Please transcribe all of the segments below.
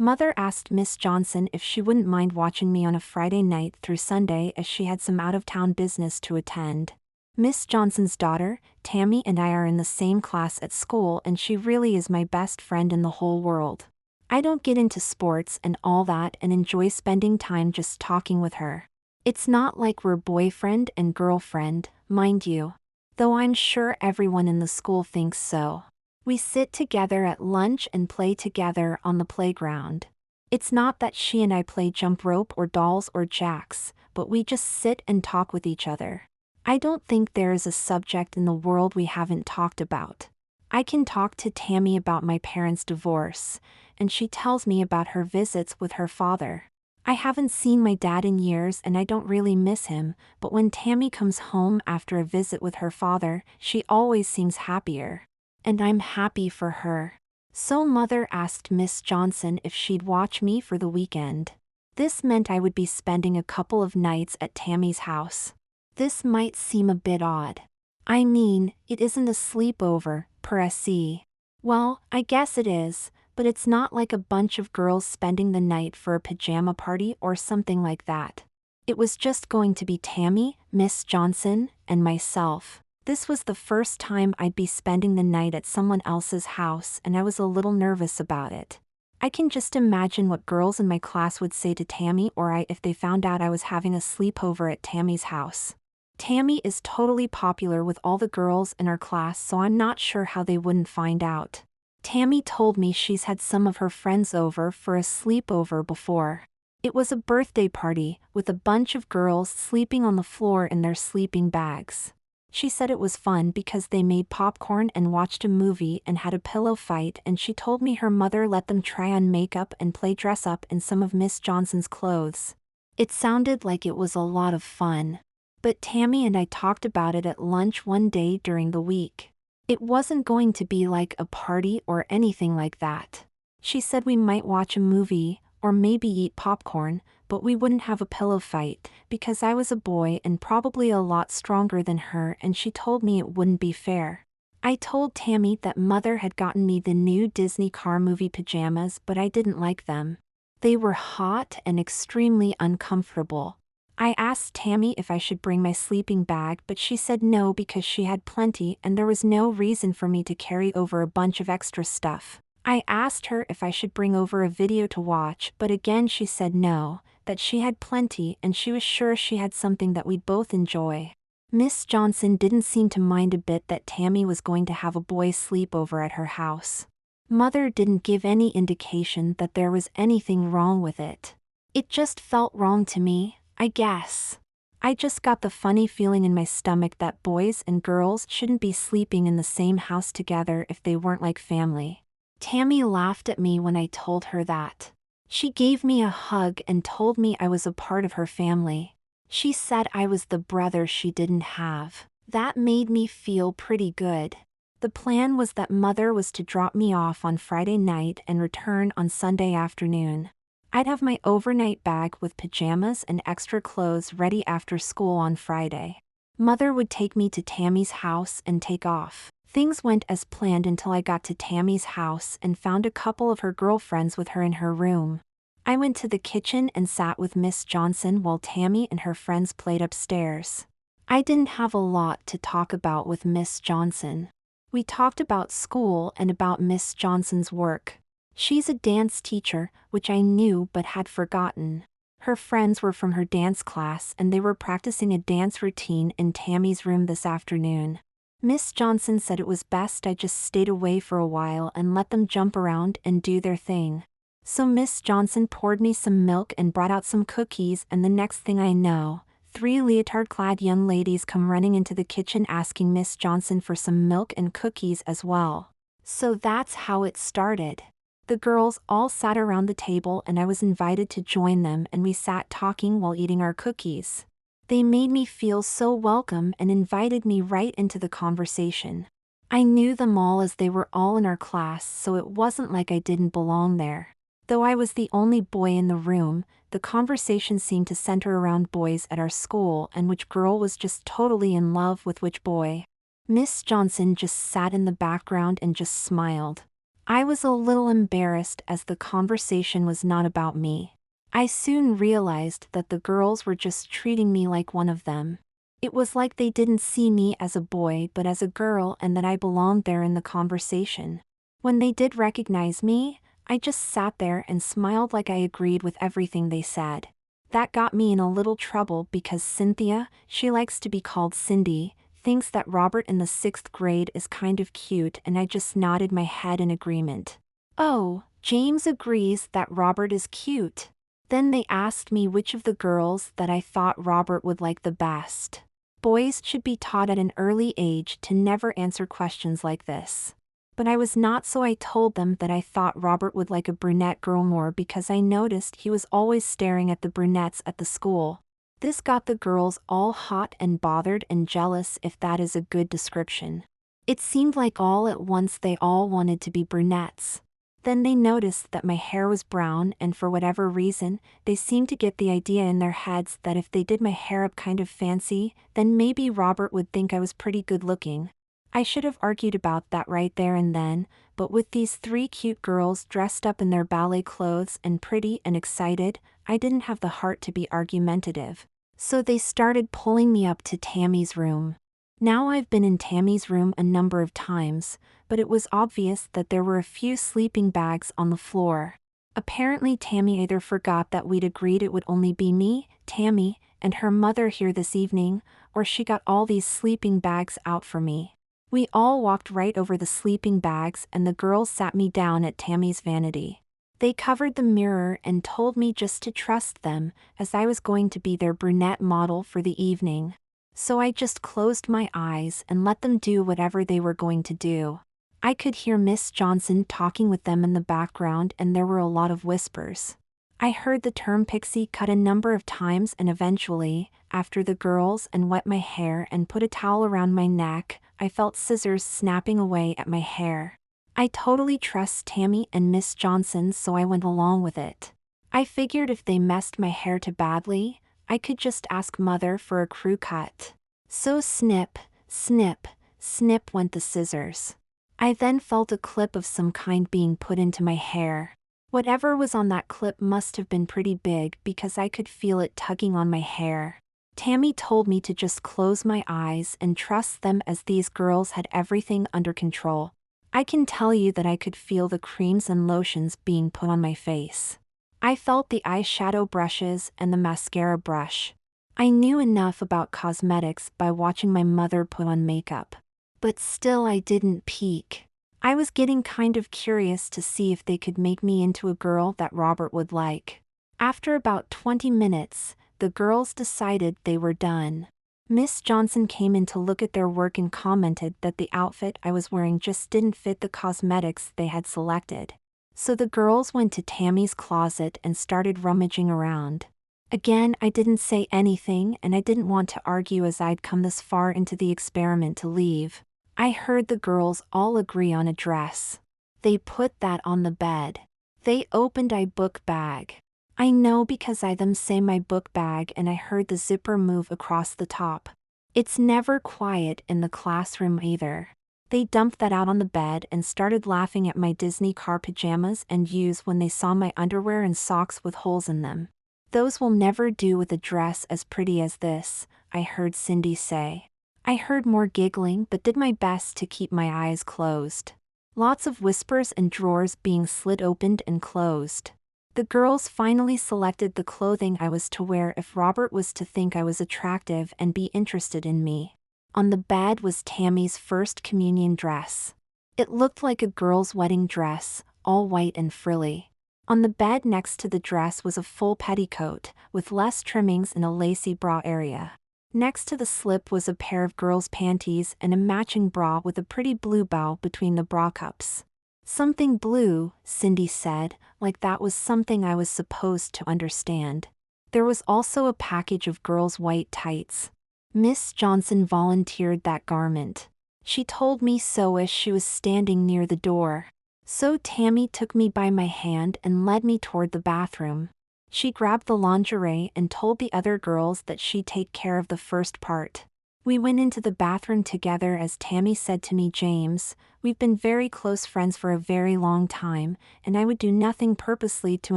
Mother asked Miss Johnson if she wouldn't mind watching me on a Friday night through Sunday as she had some out-of-town business to attend. Miss Johnson's daughter, Tammy, and I are in the same class at school, and she really is my best friend in the whole world. I don't get into sports and all that and enjoy spending time just talking with her. It's not like we're boyfriend and girlfriend, mind you. Though I'm sure everyone in the school thinks so. We sit together at lunch and play together on the playground. It's not that she and I play jump rope or dolls or jacks, but we just sit and talk with each other. I don't think there is a subject in the world we haven't talked about. I can talk to Tammy about my parents' divorce, and she tells me about her visits with her father. I haven't seen my dad in years and I don't really miss him, but when Tammy comes home after a visit with her father, she always seems happier. And I'm happy for her. So Mother asked Miss Johnson if she'd watch me for the weekend. This meant I would be spending a couple of nights at Tammy's house. This might seem a bit odd. I mean, it isn't a sleepover, per se. Well, I guess it is, but it's not like a bunch of girls spending the night for a pajama party or something like that. It was just going to be Tammy, Miss Johnson, and myself. This was the first time I'd be spending the night at someone else's house, and I was a little nervous about it. I can just imagine what girls in my class would say to Tammy or I if they found out I was having a sleepover at Tammy's house. Tammy is totally popular with all the girls in our class, so I'm not sure how they wouldn't find out. Tammy told me she's had some of her friends over for a sleepover before. It was a birthday party, with a bunch of girls sleeping on the floor in their sleeping bags. She said it was fun because they made popcorn and watched a movie and had a pillow fight, and she told me her mother let them try on makeup and play dress up in some of Miss Johnson's clothes. It sounded like it was a lot of fun. But Tammy and I talked about it at lunch one day during the week. It wasn't going to be like a party or anything like that. She said we might watch a movie, or maybe eat popcorn, but we wouldn't have a pillow fight, because I was a boy and probably a lot stronger than her, and she told me it wouldn't be fair. I told Tammy that Mother had gotten me the new Disney car movie pajamas, but I didn't like them. They were hot and extremely uncomfortable. I asked Tammy if I should bring my sleeping bag, but she said no because she had plenty and there was no reason for me to carry over a bunch of extra stuff. I asked her if I should bring over a video to watch, but again she said no, that she had plenty and she was sure she had something that we'd both enjoy. Miss Johnson didn't seem to mind a bit that Tammy was going to have a boys' sleepover at her house. Mother didn't give any indication that there was anything wrong with it. It just felt wrong to me, I guess. I just got the funny feeling in my stomach that boys and girls shouldn't be sleeping in the same house together if they weren't like family. Tammy laughed at me when I told her that. She gave me a hug and told me I was a part of her family. She said I was the brother she didn't have. That made me feel pretty good. The plan was that Mother was to drop me off on Friday night and return on Sunday afternoon. I'd have my overnight bag with pajamas and extra clothes ready after school on Friday. Mother would take me to Tammy's house and take off. Things went as planned until I got to Tammy's house and found a couple of her girlfriends with her in her room. I went to the kitchen and sat with Miss Johnson while Tammy and her friends played upstairs. I didn't have a lot to talk about with Miss Johnson. We talked about school and about Miss Johnson's work. She's a dance teacher, which I knew but had forgotten. Her friends were from her dance class and they were practicing a dance routine in Tammy's room this afternoon. Miss Johnson said it was best I just stayed away for a while and let them jump around and do their thing. So Miss Johnson poured me some milk and brought out some cookies, and the next thing I know, 3 leotard-clad young ladies come running into the kitchen asking Miss Johnson for some milk and cookies as well. So that's how it started. The girls all sat around the table and I was invited to join them, and we sat talking while eating our cookies. They made me feel so welcome and invited me right into the conversation. I knew them all as they were all in our class, so it wasn't like I didn't belong there. Though I was the only boy in the room, the conversation seemed to center around boys at our school and which girl was just totally in love with which boy. Miss Johnson just sat in the background and just smiled. I was a little embarrassed as the conversation was not about me. I soon realized that the girls were just treating me like one of them. It was like they didn't see me as a boy but as a girl and that I belonged there in the conversation. When they did recognize me, I just sat there and smiled like I agreed with everything they said. That got me in a little trouble because Cynthia, she likes to be called Cindy, thinks that Robert in the 6th grade is kind of cute, and I just nodded my head in agreement. Oh, James agrees that Robert is cute. Then they asked me which of the girls that I thought Robert would like the best. Boys should be taught at an early age to never answer questions like this. But I was not, so I told them that I thought Robert would like a brunette girl more because I noticed he was always staring at the brunettes at the school. This got the girls all hot and bothered and jealous, if that is a good description. It seemed like all at once they all wanted to be brunettes. Then they noticed that my hair was brown, and for whatever reason, they seemed to get the idea in their heads that if they did my hair up kind of fancy, then maybe Robert would think I was pretty good looking. I should have argued about that right there and then, but with these 3 cute girls dressed up in their ballet clothes and pretty and excited, I didn't have the heart to be argumentative. So they started pulling me up to Tammy's room. Now I've been in Tammy's room a number of times, but it was obvious that there were a few sleeping bags on the floor. Apparently Tammy either forgot that we'd agreed it would only be me, Tammy, and her mother here this evening, or she got all these sleeping bags out for me. We all walked right over the sleeping bags and the girls sat me down at Tammy's vanity. They covered the mirror and told me just to trust them, as I was going to be their brunette model for the evening. So I just closed my eyes and let them do whatever they were going to do. I could hear Miss Johnson talking with them in the background, and there were a lot of whispers. I heard the term pixie cut a number of times, and eventually, after the girls and wet my hair and put a towel around my neck, I felt scissors snapping away at my hair. I totally trust Tammy and Miss Johnson, so I went along with it. I figured if they messed my hair too badly, I could just ask Mother for a crew cut. So snip, snip, snip went the scissors. I then felt a clip of some kind being put into my hair. Whatever was on that clip must have been pretty big because I could feel it tugging on my hair. Tammy told me to just close my eyes and trust them, as these girls had everything under control. I can tell you that I could feel the creams and lotions being put on my face. I felt the eyeshadow brushes and the mascara brush. I knew enough about cosmetics by watching my mother put on makeup. But still I didn't peek. I was getting kind of curious to see if they could make me into a girl that Robert would like. After about 20 minutes, the girls decided they were done. Miss Johnson came in to look at their work and commented that the outfit I was wearing just didn't fit the cosmetics they had selected. So the girls went to Tammy's closet and started rummaging around. Again, I didn't say anything, and I didn't want to argue as I'd come this far into the experiment to leave. I heard the girls all agree on a dress. They put that on the bed. They opened a book bag. I know because I them say my book bag, and I heard the zipper move across the top. It's never quiet in the classroom either. They dumped that out on the bed and started laughing at my Disney car pajamas and use when they saw my underwear and socks with holes in them. Those will never do with a dress as pretty as this, I heard Cindy say. I heard more giggling but did my best to keep my eyes closed. Lots of whispers and drawers being slid opened and closed. The girls finally selected the clothing I was to wear if Robert was to think I was attractive and be interested in me. On the bed was Tammy's first communion dress. It looked like a girl's wedding dress, all white and frilly. On the bed next to the dress was a full petticoat, with less trimmings and a lacy bra area. Next to the slip was a pair of girls' panties and a matching bra with a pretty blue bow between the bra cups. Something blue, Cindy said, like that was something I was supposed to understand. There was also a package of girls' white tights. Miss Johnson volunteered that garment. She told me so as she was standing near the door. So Tammy took me by my hand and led me toward the bathroom. She grabbed the lingerie and told the other girls that she'd take care of the first part. We went into the bathroom together as Tammy said to me, "James, we've been very close friends for a very long time, and I would do nothing purposely to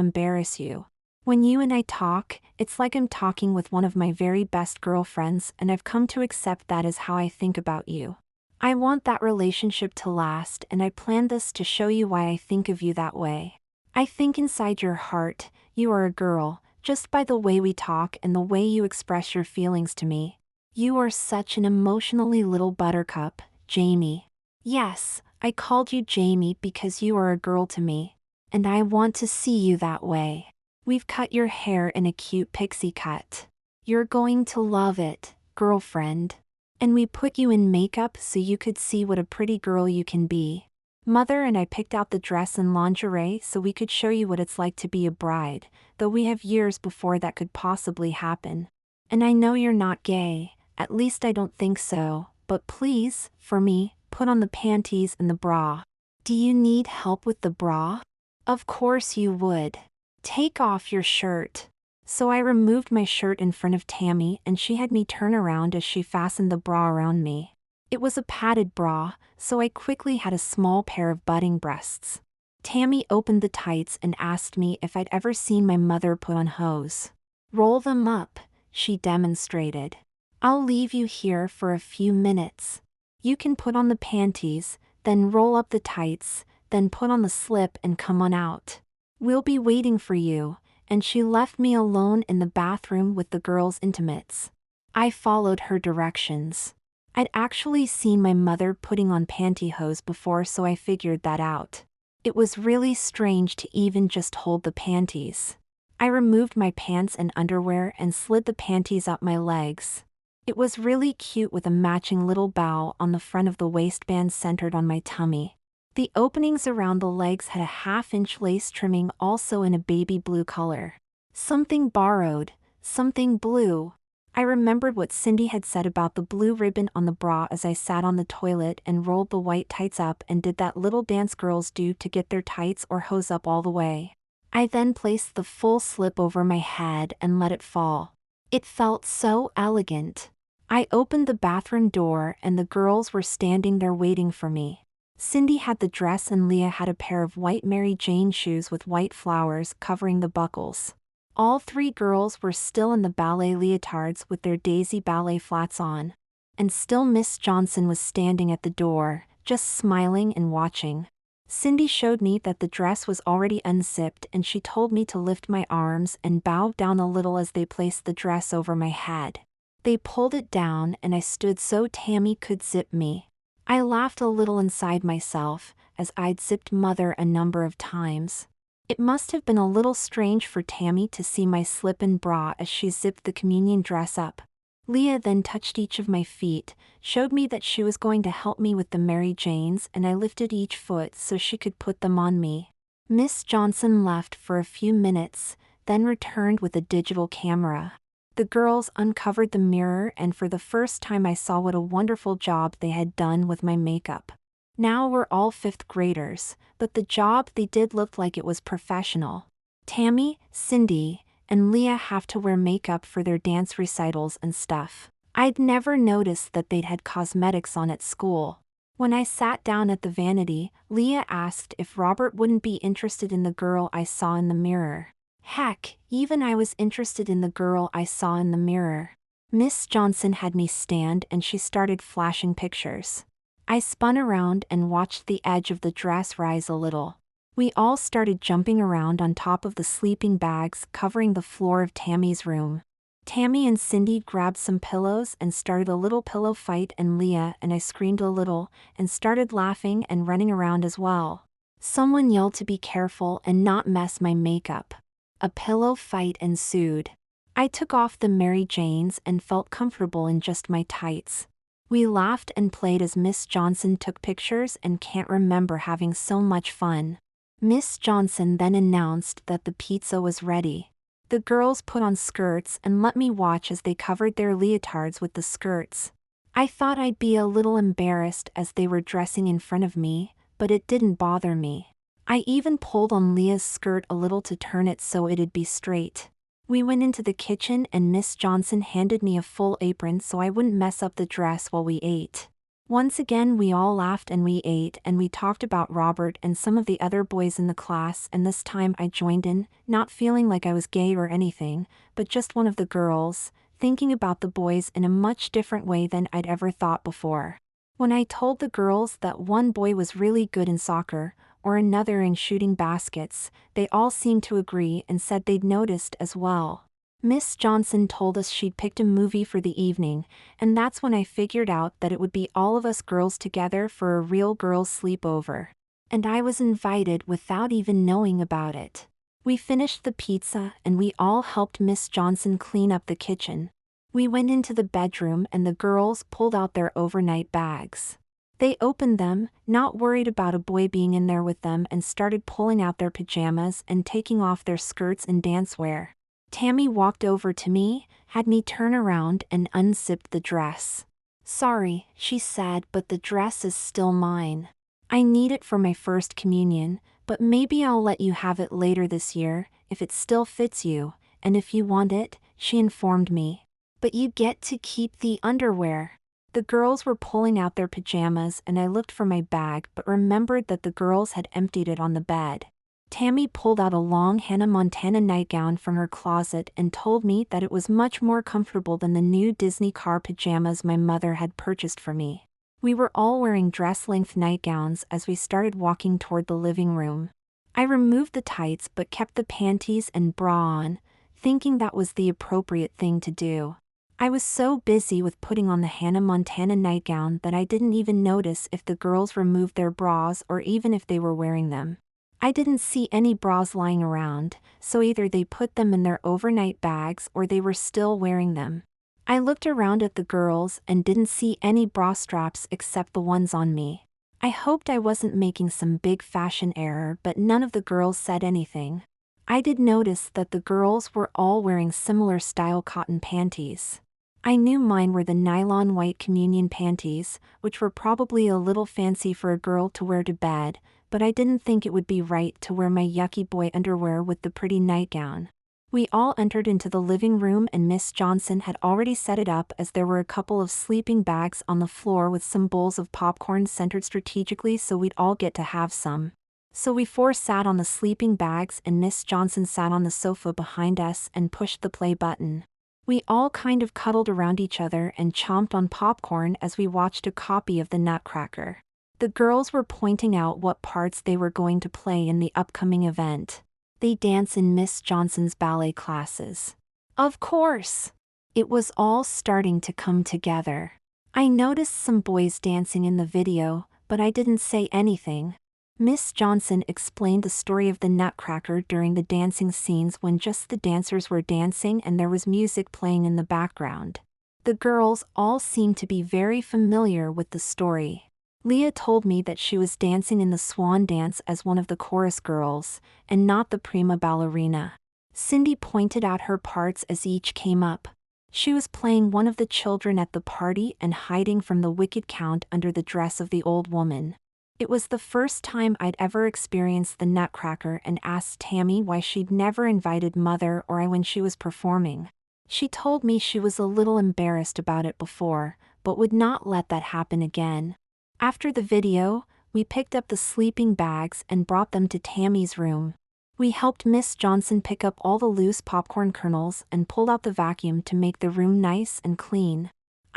embarrass you. When you and I talk, it's like I'm talking with one of my very best girlfriends, and I've come to accept that as how I think about you. I want that relationship to last, and I planned this to show you why I think of you that way. I think inside your heart, you are a girl, just by the way we talk and the way you express your feelings to me. You are such an emotionally little buttercup, Jamie." Yes, I called you Jamie because you are a girl to me. And I want to see you that way. We've cut your hair in a cute pixie cut. You're going to love it, girlfriend. And we put you in makeup so you could see what a pretty girl you can be. Mother and I picked out the dress and lingerie so we could show you what it's like to be a bride, though we have years before that could possibly happen. And I know you're not gay, at least I don't think so, but please, for me, put on the panties and the bra. Do you need help with the bra? Of course you would. Take off your shirt. So I removed my shirt in front of Tammy and she had me turn around as she fastened the bra around me. It was a padded bra, so I quickly had a small pair of budding breasts. Tammy opened the tights and asked me if I'd ever seen my mother put on hose. "Roll them up," she demonstrated. "I'll leave you here for a few minutes. You can put on the panties, then roll up the tights, then put on the slip and come on out. We'll be waiting for you," and she left me alone in the bathroom with the girls' intimates. I followed her directions. I'd actually seen my mother putting on pantyhose before, so I figured that out. It was really strange to even just hold the panties. I removed my pants and underwear and slid the panties up my legs. It was really cute with a matching little bow on the front of the waistband centered on my tummy. The openings around the legs had a half-inch lace trimming, also in a baby blue color. Something borrowed, something blue. I remembered what Cindy had said about the blue ribbon on the bra as I sat on the toilet and rolled the white tights up and did that little dance girls do to get their tights or hose up all the way. I then placed the full slip over my head and let it fall. It felt so elegant. I opened the bathroom door and the girls were standing there waiting for me. Cindy had the dress and Leah had a pair of white Mary Jane shoes with white flowers covering the buckles. All three girls were still in the ballet leotards with their daisy ballet flats on. And still Miss Johnson was standing at the door, just smiling and watching. Cindy showed me that the dress was already unzipped and she told me to lift my arms and bow down a little as they placed the dress over my head. They pulled it down and I stood so Tammy could zip me. I laughed a little inside myself, as I'd zipped Mother a number of times. It must have been a little strange for Tammy to see my slip and bra as she zipped the communion dress up. Leah then touched each of my feet, showed me that she was going to help me with the Mary Janes, and I lifted each foot so she could put them on me. Miss Johnson left for a few minutes, then returned with a digital camera. The girls uncovered the mirror and for the first time I saw what a wonderful job they had done with my makeup. Now we're all 5th graders, but the job they did looked like it was professional. Tammy, Cindy, and Leah have to wear makeup for their dance recitals and stuff. I'd never noticed that they'd had cosmetics on at school. When I sat down at the vanity, Leah asked if Robert wouldn't be interested in the girl I saw in the mirror. Heck, even I was interested in the girl I saw in the mirror. Miss Johnson had me stand and she started flashing pictures. I spun around and watched the edge of the dress rise a little. We all started jumping around on top of the sleeping bags covering the floor of Tammy's room. Tammy and Cindy grabbed some pillows and started a little pillow fight, and Leah and I screamed a little and started laughing and running around as well. Someone yelled to be careful and not mess my makeup. A pillow fight ensued. I took off the Mary Janes and felt comfortable in just my tights. We laughed and played as Miss Johnson took pictures and can't remember having so much fun. Miss Johnson then announced that the pizza was ready. The girls put on skirts and let me watch as they covered their leotards with the skirts. I thought I'd be a little embarrassed as they were dressing in front of me, but it didn't bother me. I even pulled on Leah's skirt a little to turn it so it'd be straight. We went into the kitchen and Miss Johnson handed me a full apron so I wouldn't mess up the dress while we ate. Once again we all laughed and we ate and we talked about Robert and some of the other boys in the class, and this time I joined in, not feeling like I was gay or anything, but just one of the girls, thinking about the boys in a much different way than I'd ever thought before. When I told the girls that one boy was really good in soccer, or another in shooting baskets, they all seemed to agree and said they'd noticed as well. Miss Johnson told us she'd picked a movie for the evening, and that's when I figured out that it would be all of us girls together for a real girls' sleepover. And I was invited without even knowing about it. We finished the pizza and we all helped Miss Johnson clean up the kitchen. We went into the bedroom and the girls pulled out their overnight bags. They opened them, not worried about a boy being in there with them, and started pulling out their pajamas and taking off their skirts and dancewear. Tammy walked over to me, had me turn around and unzipped the dress. "Sorry," she said, "but the dress is still mine. I need it for my first communion, but maybe I'll let you have it later this year, if it still fits you, and if you want it," she informed me. "But you get to keep the underwear." The girls were pulling out their pajamas and I looked for my bag but remembered that the girls had emptied it on the bed. Tammy pulled out a long Hannah Montana nightgown from her closet and told me that it was much more comfortable than the new Disney car pajamas my mother had purchased for me. We were all wearing dress-length nightgowns as we started walking toward the living room. I removed the tights but kept the panties and bra on, thinking that was the appropriate thing to do. I was so busy with putting on the Hannah Montana nightgown that I didn't even notice if the girls removed their bras or even if they were wearing them. I didn't see any bras lying around, so either they put them in their overnight bags or they were still wearing them. I looked around at the girls and didn't see any bra straps except the ones on me. I hoped I wasn't making some big fashion error, but none of the girls said anything. I did notice that the girls were all wearing similar style cotton panties. I knew mine were the nylon white communion panties, which were probably a little fancy for a girl to wear to bed, but I didn't think it would be right to wear my yucky boy underwear with the pretty nightgown. We all entered into the living room and Miss Johnson had already set it up as there were a couple of sleeping bags on the floor with some bowls of popcorn centered strategically so we'd all get to have some. So we four sat on the sleeping bags and Miss Johnson sat on the sofa behind us and pushed the play button. We all kind of cuddled around each other and chomped on popcorn as we watched a copy of the Nutcracker. The girls were pointing out what parts they were going to play in the upcoming event. They dance in Miss Johnson's ballet classes. Of course! It was all starting to come together. I noticed some boys dancing in the video, but I didn't say anything. Miss Johnson explained the story of the Nutcracker during the dancing scenes when just the dancers were dancing and there was music playing in the background. The girls all seemed to be very familiar with the story. Leah told me that she was dancing in the swan dance as one of the chorus girls, and not the prima ballerina. Cindy pointed out her parts as each came up. She was playing one of the children at the party and hiding from the wicked count under the dress of the old woman. It was the first time I'd ever experienced the Nutcracker and asked Tammy why she'd never invited Mother or I when she was performing. She told me she was a little embarrassed about it before, but would not let that happen again. After the video, we picked up the sleeping bags and brought them to Tammy's room. We helped Miss Johnson pick up all the loose popcorn kernels and pulled out the vacuum to make the room nice and clean.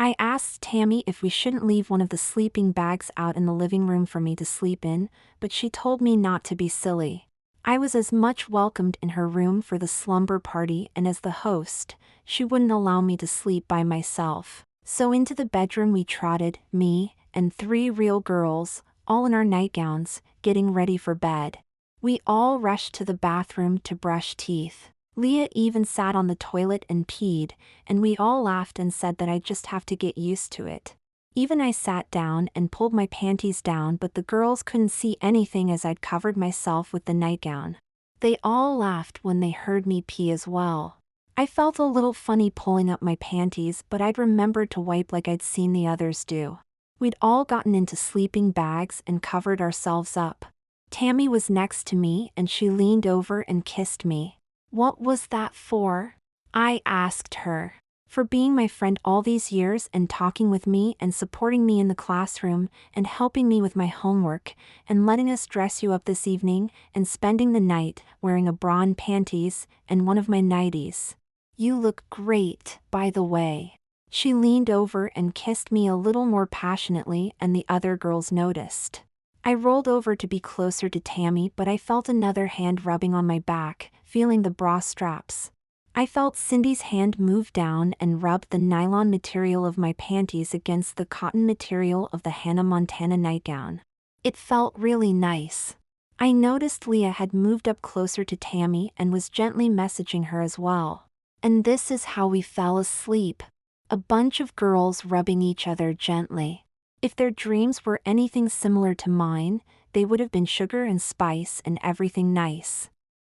I asked Tammy if we shouldn't leave one of the sleeping bags out in the living room for me to sleep in, but she told me not to be silly. I was as much welcomed in her room for the slumber party, and as the host, she wouldn't allow me to sleep by myself. So into the bedroom we trotted, me and 3 real girls, all in our nightgowns, getting ready for bed. We all rushed to the bathroom to brush teeth. Leah even sat on the toilet and peed, and we all laughed and said that I'd just have to get used to it. Even I sat down and pulled my panties down, but the girls couldn't see anything as I'd covered myself with the nightgown. They all laughed when they heard me pee as well. I felt a little funny pulling up my panties, but I'd remembered to wipe like I'd seen the others do. We'd all gotten into sleeping bags and covered ourselves up. Tammy was next to me and she leaned over and kissed me. "What was that for?" I asked her. For being my friend all these years and talking with me and supporting me in the classroom and helping me with my homework and letting us dress you up this evening and spending the night wearing a bra and panties and one of my nighties. You look great, by the way. She leaned over and kissed me a little more passionately, and the other girls noticed. I rolled over to be closer to Tammy, but I felt another hand rubbing on my back, feeling the bra straps. I felt Cindy's hand move down and rub the nylon material of my panties against the cotton material of the Hannah Montana nightgown. It felt really nice. I noticed Leah had moved up closer to Tammy and was gently messaging her as well. And this is how we fell asleep. A bunch of girls rubbing each other gently. If their dreams were anything similar to mine, they would have been sugar and spice and everything nice.